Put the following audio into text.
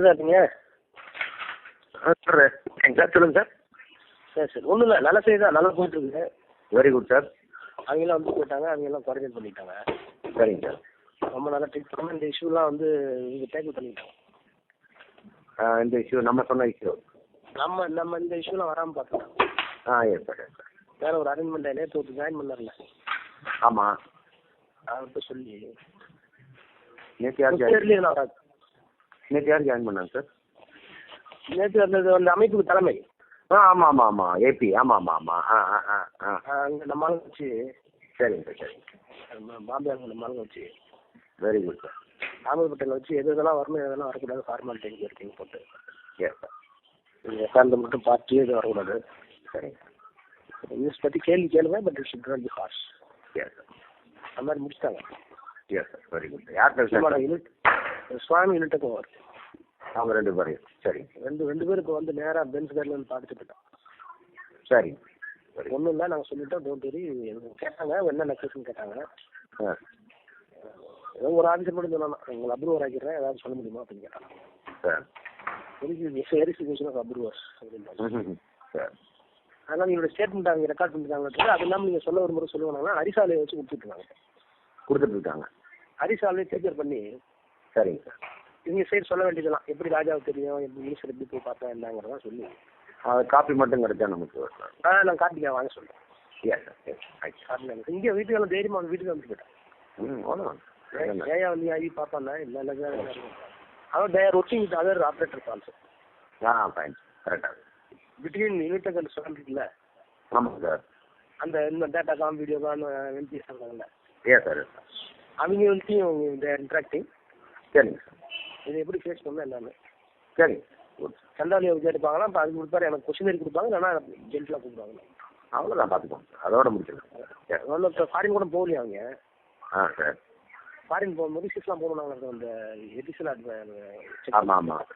தான் இருக்கீங்க? Sir sir சொல்லுங்கள் சார். சரி சரி, ஒன்றும் இல்லை, நல்ல செய்தி தான், நல்லா போயிட்டுருக்கு. Very good sir. அவங்கெல்லாம் வந்து போயிட்டாங்க, அவங்கெல்லாம் குவாரண்டைன் பண்ணிட்டாங்க. சரிங்க சார். ரொம்ப நல்லா ட்ரீட் பண்ணாமல் இந்த இஷ்யூலாம் வந்து இங்கே டேக்கிள் பண்ணிட்டாங்க. இந்த இஷ்யூ நம்ம சொன்ன இஷ்யூ நம்ம இந்த இஷ்யூலாம் வராமல் பார்த்துட்டோம். Yes sir yes sir. வேறு ஒரு அரேஞ்ச்மெண்ட் நேற்று ஒருத்தர் ஜாயின் பண்ணார்ல. ஆமாம். அவர்கிட்ட சொல்லி நேற்று யார் தெரியல வராது. நேற்று யார் ஜாயின் பண்ணாங்க சார்? நேற்று அந்த அமைப்புக்கு தலைமை. ஆமாம் ஆமாம் ஆமாம் ஏபி. ஆமாம் ஆமாம் ஆமாம். அங்கே நம்ம ஆளுங்க வச்சு. சரிங்க சார் சரிங்க. பாம்பே அங்கே நம்ம ஆளுங்க வச்சு. Very good sir. Ahmed Patel வச்சு எது இதெல்லாம் வரணும் எதெல்லாம் வரக்கூடாது ஃபார்மாலிட்டி இருக்கீங்க போட்டு. Yes sir. நீங்கள் எஃப்ஆர்ல மட்டும் பார்த்து இது வரக்கூடாது. சரிங்க சார். நியூஸ் பற்றி கேள்வி கேளுங்க, but it should not be harsh. Yes sir. அந்த மாதிரி முடிச்சிட்டாங்க. Yes sir. Very good. யார் பேசுகிறாங்க? யூனிட் சுவாமி யூனிட்டுக்கும் வரும். அவங்க ரெண்டு பேரையும். சரி. ரெண்டு பேரும் இப்போ வந்து நேராக பென்ஸ் கார்டில் வந்து பார்த்துட்டு போயிட்டோம். சரி. ஒன்றும் இல்லை, நாங்கள் சொல்லிட்டோம், டோன்ட் வெரி. கேட்டாங்க என்ன நெக்லஸ்ன்னு கேட்டாங்க. ஏதோ ஒரு ஆஃபீஸர் மட்டும் சொன்னாங்க, உங்களை அப்ரூவர் ஆக்கிடுறேன், ஏதாவது சொல்ல முடியுமா அப்படின்னு கேட்டாங்க. சார் வெரிஃபிகேஷன் ஆஃப் அப்ரூவர்ஸ் அப்படின்னு. சார் அதனால் என்னோட ஸ்டேட்மெண்ட் அவங்க ரெக்கார்ட் பண்ணிட்டாங்க. அது இல்லாமல் நீங்கள் சொல்ல ஒரு முறை சொல்லுவாங்கன்னா அரிசாலையை வச்சு கொடுத்துட்ருக்காங்க. கொடுத்துட்ருக்காங்க. அரிசாலையை டீச்சர் பண்ணி. சரிங்க சார். இவங்க சைடு சொல்ல வேண்டியதெல்லாம் எப்படி ராஜாவுக்கு தெரியும், எப்படி மினிஸ்டர் எப்படி போய் பார்த்தா என்னங்கிறதா சொல்லி. காப்பி மட்டும் கிடைச்சா நமக்கு. நான் காப்பிக்கா வாங்க சொல்கிறேன். Yes sir. காப்பி இங்கே வீட்டுக்கு தைரியமாக வந்து வீட்டுக்கு வந்து போயிட்டேன். அவ்வளோதான். ஏயா வந்து ஐவி பார்ப்பாங்க இல்லை இல்லை சார். அவன் they're working with other operators also. Fine. கரெக்டாக. பிட்வீன் யூனிட் அண்ட் ஸ்டூடெண்ட் இருக்குல்ல. ஆமாம் சார். அந்த இந்த data com video com MBS இருக்காங்கல்ல. Yes sir. அவங்க வந்து தேர் இன்ட்ராக்டிங். சரிங்க சார். இதை எப்படி ஃபேஸ் பண்ணணும் எல்லாமே. சரிங்க. குட். சண்டாலியை கேட்டுப்பாங்கன்னா இப்போ அதுக்கு கொடுப்பாரு, எனக்கு கொஸ்டினரி கொடுப்பாங்க, இல்லைன்னா ஜென்டலாக கொடுப்பாங்க. அவ்வளோதான், பார்த்துக்கோங்க சார். அதோட முடிச்சிருக்கேன். ஒன்றும் இப்போ ஃபாரின் கூட போகலையா அவங்க? சார். ஃபாரின் போகும்போது சிஸ்லாம் போகணும் நாங்கள் அந்த எடிஷனல். ஆமாம் ஆமாம்.